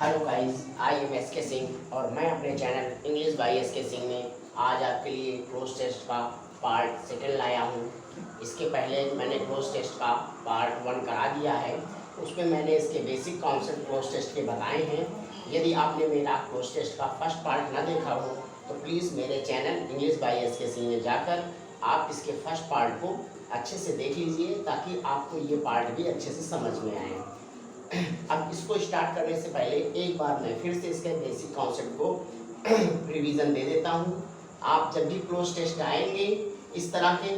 Hello guys, I am S के सिंह और मैं अपने चैनल इंग्लिश बाय एस के सिंह में आज आपके लिए क्लोज टेस्ट का पार्ट सेकंड लाया हूँ। इसके पहले मैंने क्लोज टेस्ट का पार्ट 1 करा दिया है। उसमें मैंने इसके बेसिक कॉन्सेप्ट क्लोज टेस्ट के बताए हैं। यदि आपने मेरा क्लोज टेस्ट का फर्स्ट पार्ट ना देखा हो तो प्लीज़ मेरे चैनल इंग्लिश बाय एस के सिंह में जाकर आप इसके फर्स्ट पार्ट को अच्छे से देख लीजिए ताकि आपको ये पार्ट भी अच्छे से समझ में आए। अब इसको स्टार्ट करने से पहले एक बार मैं फिर से इसके बेसिक कॉन्सेप्ट को रिवीजन दे देता हूँ। आप जब भी क्लोज टेस्ट आएंगे इस तरह के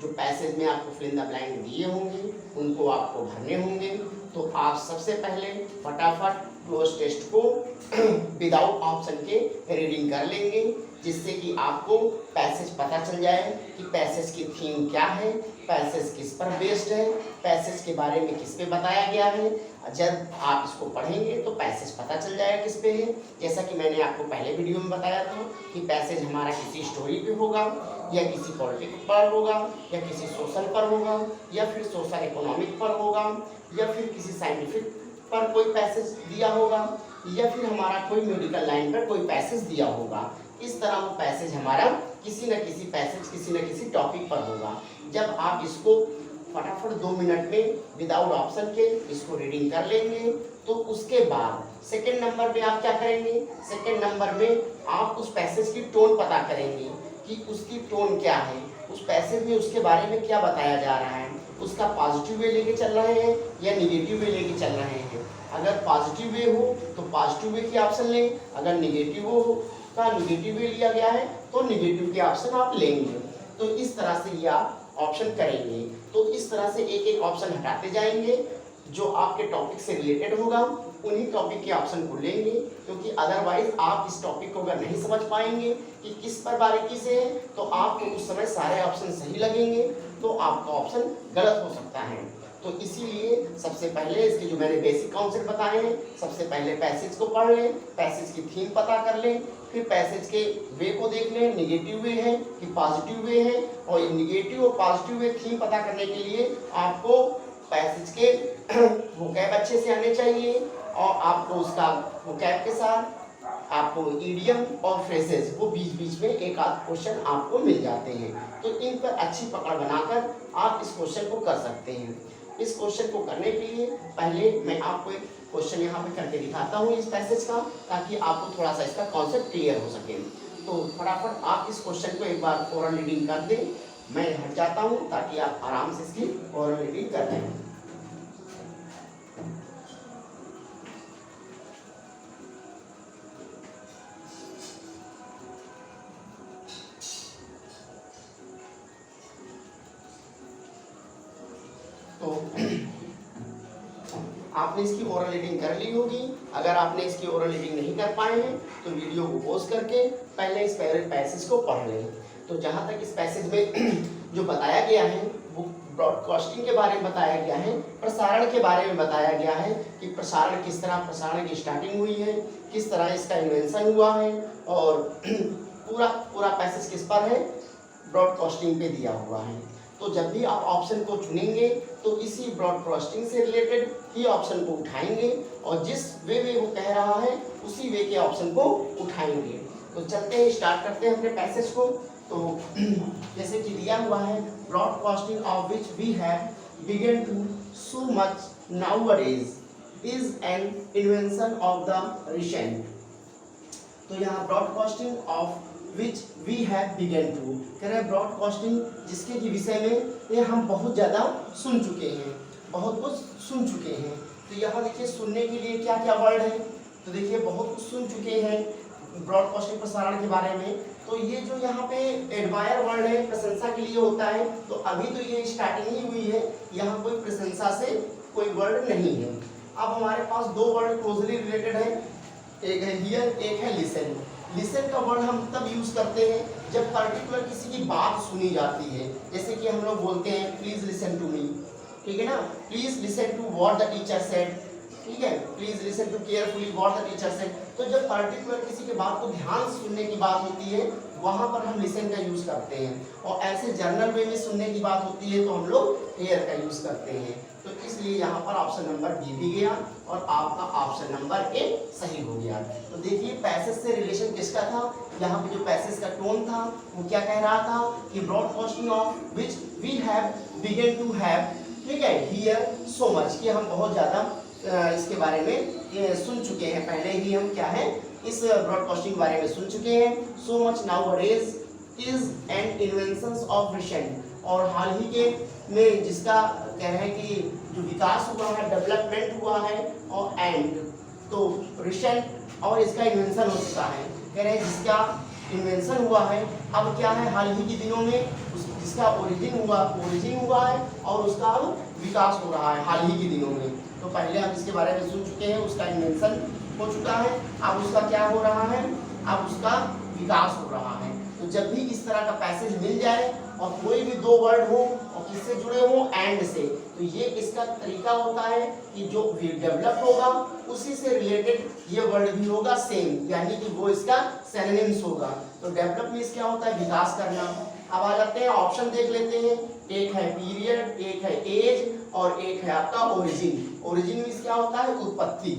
जो पैसेज में आपको फिल इन द ब्लैंक दिए होंगे उनको आपको भरने होंगे, तो आप सबसे पहले फटाफट क्लोज टेस्ट को विदाउट ऑप्शन के रीडिंग कर लेंगे, जिससे कि आपको पैसेज पता चल जाए कि पैसेज की थीम क्या है, पैसेज किस पर बेस्ड है, पैसेज के बारे में किस पे बताया गया है। जब आप इसको पढ़ेंगे तो पैसेज पता चल जाएगा किस पे है। जैसा कि मैंने आपको पहले वीडियो में बताया था कि पैसेज हमारा किसी स्टोरी पे होगा या किसी पॉलिटिक्स पर होगा या किसी सोशल पर होगा या फिर सोशल इकोनॉमिक पर होगा या फिर किसी साइंटिफिक पर कोई पैसेज दिया होगा या फिर हमारा कोई मेडिकल लाइन पर कोई पैसेज दिया होगा। इस तरह वो पैसेज हमारा किसी न किसी टॉपिक पर होगा। जब आप इसको फटाफट 2 मिनट में विदाउट ऑप्शन के इसको रीडिंग कर लेंगे तो उसके बाद सेकंड नंबर पे आप क्या करेंगे, सेकंड नंबर में आप उस पैसेज की टोन पता करेंगे कि उसकी टोन क्या है, उस पैसेज में उसके बारे में क्या बताया जा रहा है, उसका पॉजिटिव वे लेके चल रहे हैं या निगेटिव वे लेके चल रहे हैं। अगर पॉजिटिव वे हो तो पॉजिटिव वे की ऑप्शन लें, अगर निगेटिव हो का निगेटिव वे लिया गया है तो निगेटिव के ऑप्शन आप लेंगे। तो इस तरह से ये आप ऑप्शन करेंगे। तो इस तरह से एक एक ऑप्शन हटाते जाएंगे, जो आपके टॉपिक से रिलेटेड होगा उन्हीं टॉपिक के ऑप्शन को लेंगे, क्योंकि अदरवाइज आप इस टॉपिक को अगर नहीं समझ पाएंगे कि किस पर बारीकी से है तो आपको उस समय सारे ऑप्शन सही लगेंगे तो आपका ऑप्शन गलत हो सकता है। तो इसीलिए सबसे पहले इसके जो मैंने बेसिक कॉन्सेप्ट बताए हैं, सबसे पहले पैसेज को पढ़ लें, पैसेज की थीम पता कर लें, फिर पैसेज के वे को देख लें, निगेटिव वे है कि पॉजिटिव वे है, और निगेटिव और पॉजिटिव वे थीम पता करने के लिए आपको पैसेज के वोकैब अच्छे से आने चाहिए और आपको उसका वोकैब के साथ आपको ईडियम और फ्रेजेस वो बीच बीच में एक आध क्वेश्चन आपको मिल जाते हैं। तो इन पर अच्छी पकड़ बनाकर आप इस क्वेश्चन को कर सकते हैं। इस क्वेश्चन को करने के लिए पहले मैं आपको एक क्वेश्चन यहाँ पे करके दिखाता हूँ इस पैसेज का, ताकि आपको थोड़ा सा इसका कॉन्सेप्ट क्लियर हो सके। तो फटाफट आप इस क्वेश्चन को एक बार ओरल रीडिंग कर दें। मैं हट जाता हूँ ताकि आप आराम से इसकी ओरल रीडिंग कर लें। तो आपने इसकी ओरल रीडिंग कर ली होगी। अगर आपने इसकी ओरल रीडिंग नहीं कर पाए हैं तो वीडियो को पॉज करके पहले इस पैसेज को पढ़ लें। तो जहाँ तक इस पैसेज में जो बताया गया है वो ब्रॉडकास्टिंग के बारे में बताया गया है, प्रसारण के बारे में बताया गया है कि प्रसारण किस तरह प्रसारण की स्टार्टिंग हुई है, किस तरह इसका इन्वेंशन हुआ है, और पूरा पैसेज किस पर है, ब्रॉडकास्टिंग पे दिया हुआ है। तो जब भी आप ऑप्शन को चुनेंगे तो इसी ब्रॉडकास्टिंग से रिलेटेड ही ऑप्शन को उठाएंगे और जिस वे में वो कह रहा है उसी वे के ऑप्शन को उठाएंगे। तो चलते हैं, स्टार्ट करते हैं अपने पैसेज को। तो जैसे कि दिया हुआ है, broadcasting of which we have begun to so much nowadays is an invention of the recent. तो यहाँ broadcasting of which we have begun to कह रहे हैं ब्रॉडकास्टिंग जिसके विषय में ये हम बहुत ज़्यादा सुन चुके हैं, बहुत कुछ सुन चुके हैं। तो यहाँ देखिए सुनने के लिए क्या क्या वर्ड है, तो देखिए बहुत कुछ सुन चुके हैं ब्रॉडकास्टिंग प्रसारण के बारे में। तो ये जो यहाँ पे एडमायर वर्ड है प्रशंसा के लिए होता है, तो अभी तो ये स्टार्टिंग ही हुई है, यहाँ कोई प्रशंसा से कोई वर्ड नहीं है। अब हमारे पास 2 वर्ड क्लोजली रिलेटेड है, एक है हियर, एक है लिसन। लिसन का वर्ड हम तब यूज करते हैं जब पर्टिकुलर किसी की बात सुनी जाती है, जैसे कि हम लोग बोलते हैं प्लीज लिसन टू मी, ठीक है ना, please listen to what the teacher said, ठीक है, please listen to carefully what the teacher said. तो जब पर्टिकुलर किसी की बात को ध्यान से सुनने की बात होती है वहाँ पर हम लिसन का यूज़ करते हैं, और ऐसे जनरल वे में सुनने की बात होती है तो हम लोग हेयर का यूज़ करते हैं। तो इसलिए यहाँ पर ऑप्शन नंबर बी भी गया और आपका ऑप्शन नंबर ए सही हो गया। तो देखिए पैसेज से रिलेशन किसका था, यहाँ पे जो पैसेज का टोन था वो क्या कह रहा था कि broadcasting of which we have begun to have, ठीक है, हियर सो मच, कि हम बहुत ज़्यादा इसके बारे में सुन चुके हैं, पहले ही हम क्या है इस ब्रॉडकास्टिंग के बारे में सुन चुके हैं। सो much nowadays is an invention of recent, और हाल ही के में जिसका कह रहे हैं कि जो विकास हुआ है, डेवलपमेंट हुआ है, और एंड तो रिसेंट और इसका इन्वेंशन हो चुका है, कह रहे हैं जिसका इन्वेंशन हुआ है अब क्या है हाल ही के दिनों में जिसका ओरिजिन हुआ है और उसका अब विकास हो रहा है हाल ही के दिनों में। तो पहले हम इसके बारे में सुन चुके हैं, उसका इन्वेंशन हो चुका है, अब उसका क्या हो रहा है, अब उसका विकास हो रहा है। तो जब भी इस तरह का पैसेज मिल जाए और कोई भी दो वर्ड हो और किससे जुड़े हो, एंड से, तो ये इसका तरीका होता है कि जो डेवलप होगा उसी से रिलेटेड ये वर्ड भी होगा सेम, यानी कि वो इसका सिनोनिम्स होगा। तो डेवलप मींस क्या होता है, विकास करना। अब आ जाते हैं ऑप्शन देख लेते हैं, एक है पीरियड, एक है एज, और एक है आपका ओरिजिन। ओरिजिन मींस क्या होता है, उत्पत्ति,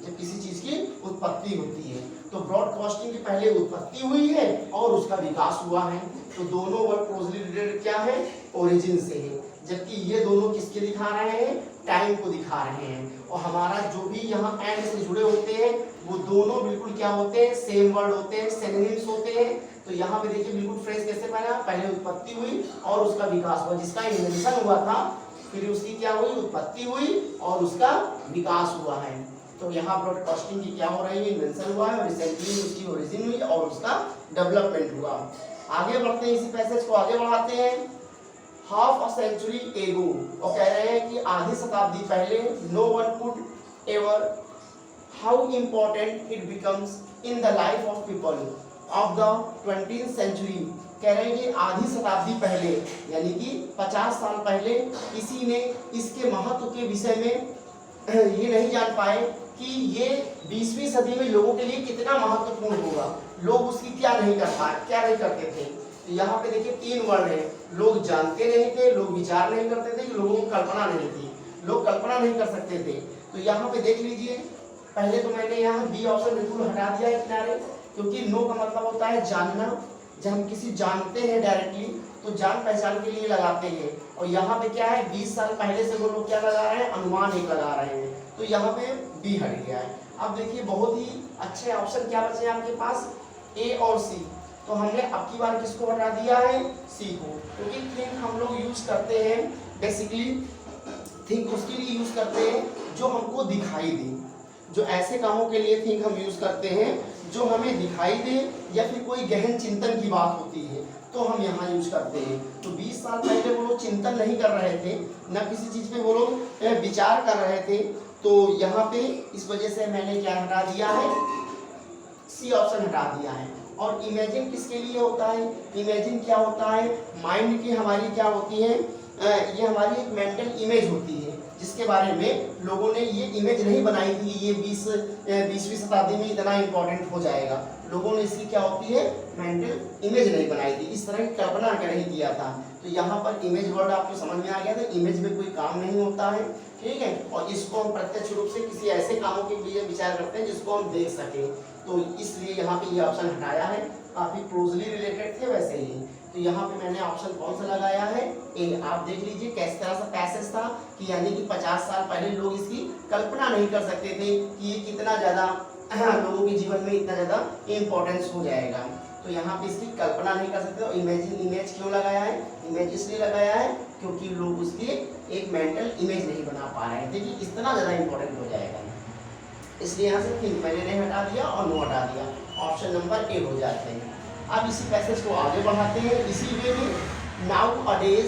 जब किसी चीज की उत्पत्ति होती है। तो ब्रॉडकास्टिंग की पहले उत्पत्ति हुई है और उसका विकास हुआ है, तो दोनों वर्ड क्लोजली रिलेटेड क्या है, ओरिजिन से है, जबकि ये दोनों किसके दिखा रहे हैं, टाइम को दिखा रहे हैं। और हमारा जो भी यहाँ एंड से जुड़े होते हैं वो दोनों बिल्कुल क्या होते हैं, सेम वर्ड होते हैं, सिनोनिम्स होते हैं। तो यहाँ पे देखिए बिल्कुल फ्रेज कैसे बना, पहले उत्पत्ति हुई और उसका विकास हुआ, जिसका इन्वेंशन हुआ था फिर उसकी क्या हुई, उत्पत्ति हुई और उसका विकास हुआ है। तो यहाँ ब्रॉडकास्टिंग की क्या हो रही है, इन्वेंशन हुआ है, और रिसेंटली उसकी ओरिजिन हुई और उसका डेवलपमेंट हुआ। आगे बढ़ते हैं, इसी पैसेज को आगे बढ़ाते हैं। हाफ अ सेंचुरी एगो, और कह रहे हैं कि आधी शताब्दी पहले, no one could ever how important it becomes in the life of people of the 20th century. कह रहे हैं कि आधी शताब्दी पहले यानी कि 50 साल पहले किसी ने इसके महत्व के विषय में ये नहीं जान पाए कि ये 20वीं सदी में लोगों के लिए कितना महत्वपूर्ण होगा, लोग उसकी क्या नहीं करते थे। तो यहाँ पे देखिए 3 वर्ड है, लोग जानते नहीं थे, लोग विचार नहीं करते थे, लोगों को कल्पना नहीं थी, लोग कल्पना नहीं कर सकते थे। तो यहाँ पे देख लीजिए, पहले तो मैंने यहाँ बी ऑप्शन बिल्कुल हटा दिया है किनारे, क्योंकि नो का मतलब होता है जानना, जब हम किसी जानते हैं डायरेक्टली तो जान पहचान के लिए लगाते हैं, और यहाँ पे क्या है 20 साल पहले से वो लोग क्या लगा रहे हैं, अनुमान एक लगा रहे हैं, तो यहाँ पे बी हट गया है। अब देखिए बहुत ही अच्छे ऑप्शन क्या बचे हैं आपके पास, ए और सी। तो हमने अब की बार किसको हटा दिया है, सी को, क्योंकि थिंक हम लोग यूज करते हैं बेसिकली, थिंक उसके लिए यूज करते हैं जो हमको दिखाई दे, जो ऐसे कामों के लिए थिंक हम यूज करते हैं जो हमें दिखाई दे या फिर कोई गहन चिंतन की बात होती है तो हम यहाँ यूज करते हैं। तो 20 साल पहले वो लोग चिंतन नहीं कर रहे थे, न किसी चीज पे वो लोग विचार कर रहे थे, तो यहाँ पे इस वजह से मैंने क्या हटा दिया है, सी ऑप्शन हटा दिया है। और इमेजिन किसके लिए होता है, इमेजिन क्या होता है, माइंड की हमारी क्या होती है, ये हमारी एक मेंटल इमेज होती है जिसके बारे में लोगों ने ये इमेज नहीं बनाई थी, ये 20वीं शताब्दी में इतना इम्पोर्टेंट हो जाएगा, लोगों ने इसकी क्या होती है, मेंटल इमेज नहीं बनाई थी, इस तरह की कल्पना नहीं किया था। तो यहाँ पर इमेज वर्ड आपको समझ में आ गया था, इमेज में कोई काम नहीं होता है, ठीक है, और इसको हम प्रत्यक्ष रूप से किसी ऐसे कामों के लिए विचार करते हैं जिसको हम देख सकें, तो इसलिए यहाँ पे ये ऑप्शन हटाया है, काफी क्लोजली रिलेटेड थे वैसे ही। तो यहाँ पे मैंने ऑप्शन कौन सा लगाया है, ए। आप देख लीजिए किस तरह से पैसेज था कि यानी कि 50 साल पहले लोग इसकी कल्पना नहीं कर सकते थे कि ये कितना ज़्यादा लोगों के जीवन में इतना ज़्यादा इम्पोर्टेंस हो जाएगा। तो यहाँ पे इसकी कल्पना नहीं कर सकते। और इमेज क्यों लगाया है, इमेज इसलिए लगाया है क्योंकि लोग उसकी एक मेंटल इमेज नहीं बना पा रहे थे कि इतना ज़्यादा इम्पोर्टेंट हो जाएगा, इसलिए यहाँ से थिंक मैंने नहीं हटा दिया और नो हटा दिया, ऑप्शन नंबर ए हो जाते हैं। अब इसी पैसेज को आगे बढ़ाते हैं इसी वे में। Nowadays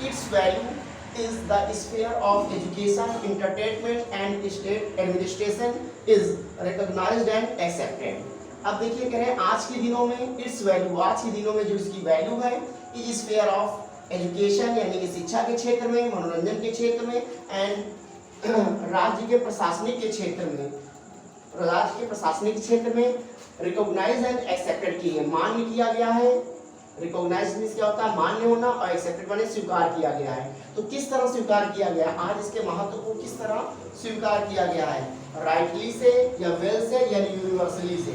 its value is the sphere of education, entertainment and state administration is recognized and accepted। अब देखिए कह रहे हैं आज के दिनों में इट्स वैल्यू, आज के दिनों में जो इसकी वैल्यू है इज स्फीयर ऑफ एजुकेशन यानी कि शिक्षा के क्षेत्र में, मनोरंजन के क्षेत्र में, एंड राज्य के प्रशासनिक के क्षेत्र में, राज्य के प्रशासनिक क्षेत्र में रिकॉग्नाइज एंड एक्सेप्टेड की है, मान्य किया गया है। रिकॉग्नाइज मींस क्या होता है, मान्य होना, और एक्सेप्टेड माने स्वीकार किया गया है। तो किस तरह स्वीकार किया गया है, आज इसके महत्व को किस तरह स्वीकार किया गया है, राइटली से या वेल से या यूनिवर्सली से।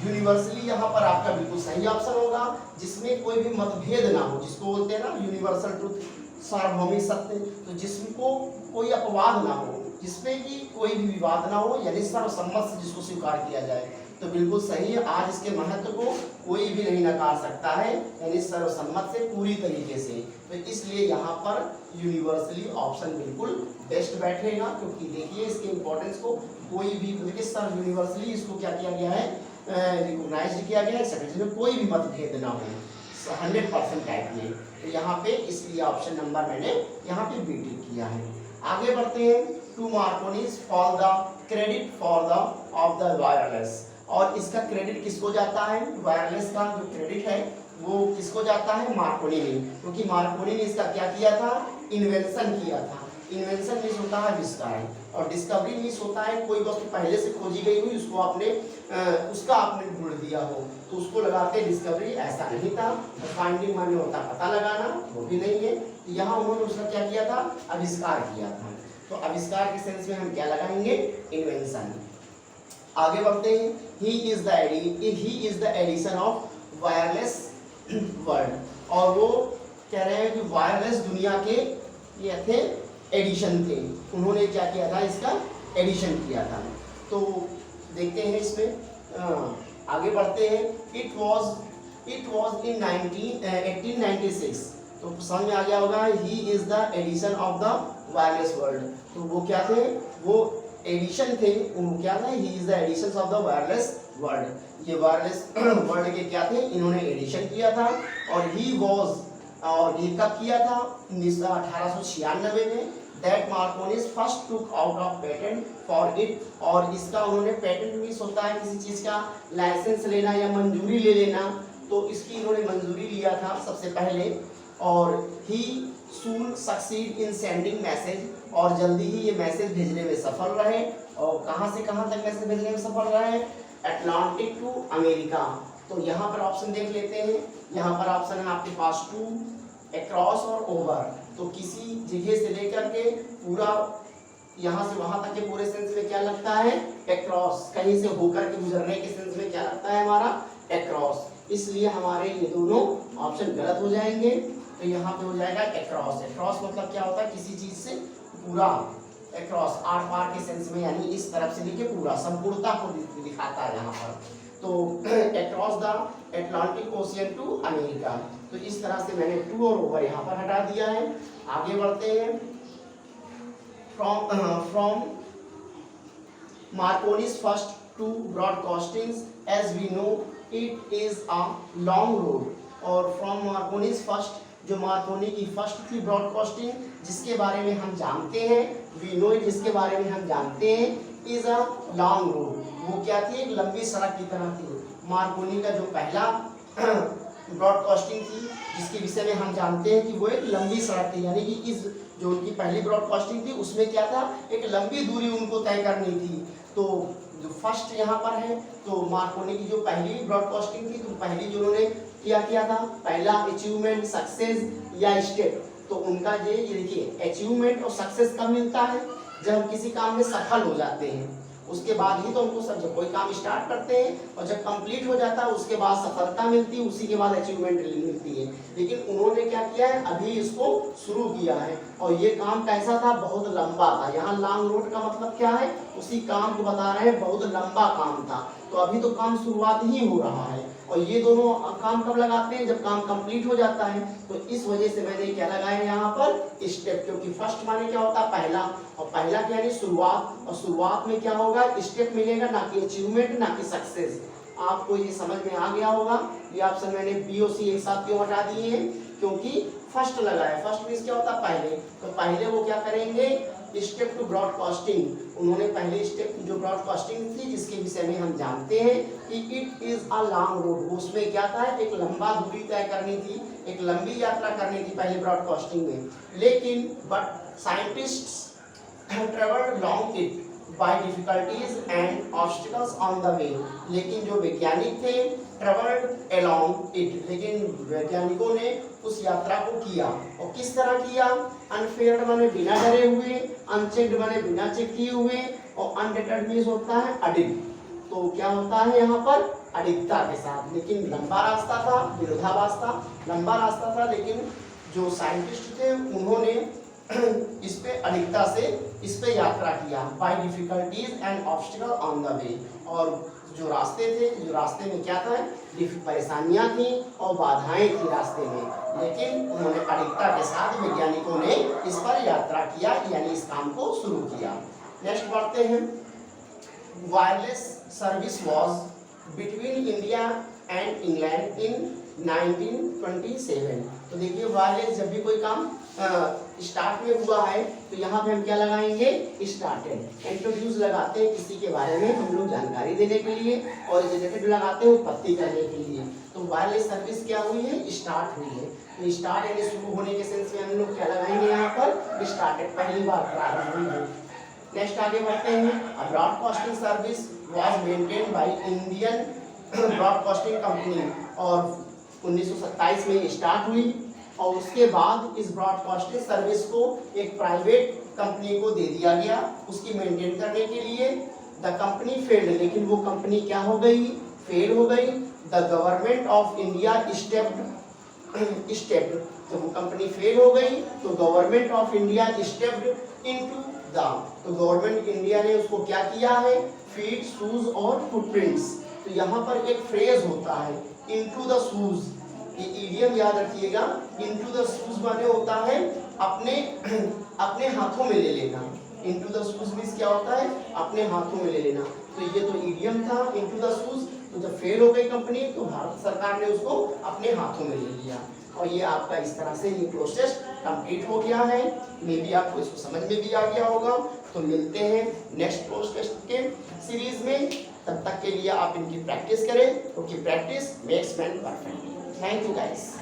यूनिवर्सली यहाँ पर आपका बिल्कुल सही ऑप्शन होगा, जिसमें कोई भी मतभेद ना हो, जिसको बोलते हैं ना यूनिवर्सल ट्रुथ, सार्वभौमिक सत्य, तो जिसको कोई अपवाद ना हो, जिसमें कि कोई भी विवाद ना हो, यानी सर्वसम्मत से जिसको स्वीकार किया जाए, तो बिल्कुल सही है। आज इसके महत्व को कोई भी नहीं नकार सकता है, यानी सर्वसम्मत से पूरी तरीके से। तो इसलिए यहाँ पर यूनिवर्सली ऑप्शन बिल्कुल बेस्ट बैठेगा, क्योंकि देखिए इसके इम्पोर्टेंस को कोई भी, देखिए सर यूनिवर्सली इसको क्या किया गया है, रिकॉग्नाइज किया गया है, जिसमें कोई भी मतभेद ना हो 100% टाइप में। तो यहाँ पे इसलिए ऑप्शन नंबर मैंने यहाँ पे बी टिक किया है। आगे बढ़ते हैं, to Marconi's for the credit for the of the wireless, और इसका क्रेडिट किसको जाता है, वायरलेस का जो क्रेडिट है वो किसको जाता है, मार्कोनी ने, क्योंकि मार्कोनी ने इसका क्या किया था, इन्वेंशन किया था। इन्वेंशन मीन्स होता है आविष्कार, और डिस्कवरी मीन्स होता है कोई वस्तु पहले से खोजी गई हुई, उसको आपने उसका आपने ढूंढ दिया हो, तो उसको लगाते डिस्कवरी, ऐसा नहीं था। फाइंडिंग माने होता पता लगाना, वो भी नहीं है। यहाँ उन्होंने उसका क्या किया था, आविष्कार किया था। तो आविष्कार के सेंस में हम क्या लगाएंगे, इन्वेंशन। आगे बढ़ते हैं, he is the edition of wireless world, और वो कह रहे हैं कि वायरलेस दुनिया के ये थे एडिशन थे, उन्होंने क्या किया था, इसका एडिशन किया था। तो देखते हैं इसमें आगे बढ़ते हैं, इट वॉज इन 1896, तो समझ में आ गया होगा, he is the edition of the wireless world. तो वो क्या थे, वो एडिशन थे, वो क्या था, he is the edition of the wireless world. ये वायरलेस वर्ल्ड के क्या थे, इन्होंने एडिशन किया था। और ही वॉज, और ये कब किया था, 1896 में। That Markovnikov first took out of patent for it, और इसका उन्होंने, पेटेंट मीन्स होता है किसी चीज़ का लाइसेंस लेना या मंजूरी ले लेना, तो इसकी इन्होंने मंजूरी लिया था सबसे पहले। और ही सून सक्सीड इन सेंडिंग मैसेज, और जल्दी ही ये मैसेज भेजने में सफल रहे। और कहाँ से कहाँ तक मैसेज भेजने में सफल रहे, अटलांटिक टू अमेरिका। तो यहाँ पर ऑप्शन देख लेते हैं, यहाँ पर ऑप्शन है आपके पास टू, अक्रॉस और ओवर। तो किसी जगह से लेकर के पूरा यहाँ से वहाँ तक के पूरे सेंस में क्या लगता है, अक्रॉस, कहीं से होकर के गुजरने के सेंस में क्या लगता है हमारा, अक्रॉस। इसलिए हमारे ये दोनों ऑप्शन गलत हो जाएंगे। तो यहाँ पे हो जाएगा अक्रॉस। अक्रॉस मतलब क्या होता है, किसी चीज से पूरा, अक्रॉस आर पार के सेंस में, यानी इस तरफ से लेके पूरा, संपूर्णता को दिखाता है यहाँ पर। तो across the Atlantic ocean to America. तो इस तरह से मैंने टू और ओवर यहाँ पर हटा दिया है। आगे बढ़ते हैं, from Marconi's first to broadcasting as we know it is a long road. और फ्रॉम मार्कोनीज फर्स्ट, जो मार्कोनी की फर्स्ट थी ब्रॉडकास्टिंग, जिसके बारे में हम जानते हैं, वी नो इट, जिसके बारे में हम जानते हैं, इज अ लॉन्ग रोड। वो क्या थी, एक लंबी सड़क की तरह थी। मार्कोनी का जो पहला ब्रॉडकास्टिंग थी, जिसके विषय में हम जानते हैं कि वो एक लंबी सड़क थी, यानी कि इस जो उनकी पहली ब्रॉडकास्टिंग थी उसमें क्या था, एक लंबी दूरी उनको तय करनी थी। तो जो फर्स्ट यहाँ पर है, तो मार्कोनी की जो पहली ब्रॉडकास्टिंग थी, तो पहली जो उन्होंने क्या किया था, पहला अचीवमेंट, सक्सेस या स्टेप। तो उनका ये देखिए, अचीवमेंट और सक्सेस कब मिलता है, जब हम किसी काम में सफल हो जाते हैं, उसके बाद ही तो हमको सब, जब कोई काम स्टार्ट करते हैं और जब कंप्लीट हो जाता है उसके बाद सफलता मिलती है, उसी के बाद अचीवमेंट मिलती है। लेकिन उन्होंने क्या किया है, अभी इसको शुरू किया है, और ये काम कैसा था, बहुत लंबा था। यहाँ लॉन्ग रोड का मतलब क्या है, उसी काम को बता रहे हैं, बहुत लंबा काम था। तो अभी तो काम शुरुआत ही हो रहा है, और ये दोनों काम कब लगाते हैं, जब काम कंप्लीट हो जाता है। तो इस वजह से मैंने क्या लगाया यहाँ पर, स्टेप, क्योंकि फर्स्ट माने क्या होता है, पहला, और पहला क्या है, शुरुआत, और शुरुआत में क्या होगा, स्टेप मिलेगा, ना कि अचीवमेंट, ना कि सक्सेस। आपको ये समझ में आ गया होगा। ये ऑप्शन मैंने बी और सी एक साथ क्यों हटा दिए हैं, क्योंकि फर्स्ट लगाया। फर्स्ट मीन्स क्या होता है, पहले, तो पहले वो क्या करेंगे, स्टेप टू ब्रॉडकास्टिंग। उन्होंने पहले स्टेप जो ब्रॉडकास्टिंग थी, जिसके विषय में हम जानते हैं कि it is a long road, उसमें क्या था, एक लंबा दूरी तय करनी थी, एक लंबी यात्रा करनी थी पहले ब्रॉडकास्टिंग में। लेकिन but scientists travelled long it, by difficulties and obstacles on the way, लेकिन जो वैज्ञानिक थे ट्रेवल्ड अलोंग इट, लेकिन वैज्ञानिकों ने उस यात्रा को किया। और किस तरह किया? अनफेयर्ड माने बिना डरे हुए, अनचेक्ड माने बिना चेक किए हुए, और अनडेटेड मीन्स होता है अडिग। तो क्या होता है यहाँ पर? अडिगता के साथ। लेकिन लंबा रास्ता था, विरोधाभास था, लंबा रास्ता था, लेकिन जो साइंटिस्ट थे उन्होंने इस पे अडिगता से इस पे यात्रा किया। By difficulties and obstacle on the way, और जो रास्ते थे, जो रास्ते में क्या था? परेशानियां थी और बाधाएं थी रास्ते में, लेकिन उन्होंने अडिगता के साथ वैज्ञानिकों ने इस पर यात्रा किया, यानी इस काम को शुरू किया। नेक्स्ट बढ़ते हैं। Wireless service was between India and England in 1927। तो देखिए वायरलेस जब भी कोई काम स्टार्ट में हुआ है तो यहाँ पे हम क्या लगाएंगे? स्टार्टेड। इंट्रोड्यूस लगाते हैं किसी के बारे में हम लोग जानकारी देने के लिए, और रिलेटेड लगाते हैं उत्पत्ति करने के लिए। तो वायरलेस सर्विस क्या हुई है? स्टार्ट हुई है। तो स्टार्ट यानी शुरू होने के सेंस में हम लोग क्या लगाएंगे? यहाँ पर स्टार्टेड, पहली बार प्रारंभ हुई है। नेक्स्ट आगे बढ़ते हैं। Broadcasting service was maintain by Indian broadcasting company, और 1927 में स्टार्ट हुई, और उसके बाद इस ब्रॉडकास्टिंग सर्विस को एक प्राइवेट कंपनी को दे दिया गया उसकी मेंटेन करने के लिए। द कंपनी फेल्ड, लेकिन वो कंपनी क्या हो गई? फेल हो गई। The government of India stepped, तो वो कंपनी फेल हो गई तो government of India stepped into the, तो गवर्नमेंट इंडिया ने उसको क्या किया है? फीट, शूज और फुटप्रिंट्स। तो यहाँ पर एक फ्रेज होता है इनटू द शूज, ये इडियम याद रखिएगा। इनटू द शूज माने होता है अपने हाथों में ले लेना। इनटू द शूज मींस क्या होता है? अपने हाथों में ले लेना। तो ये तो इडियम था इनटू द शूज। तो जब फेल हो गई कंपनी तो भारत सरकार ने उसको अपने हाथों में ले लिया, और ये आपका इस तरह से ये प्रोसेस कंप्लीट हो गया है। मे बी आपको इसको समझ में भी आ गया होगा। तो मिलते हैं नेक्स्ट प्रोसेस के सीरीज में, तब तक के लिए आप इनकी प्रैक्टिस करें, क्योंकि practice makes man perfect. Thank you guys.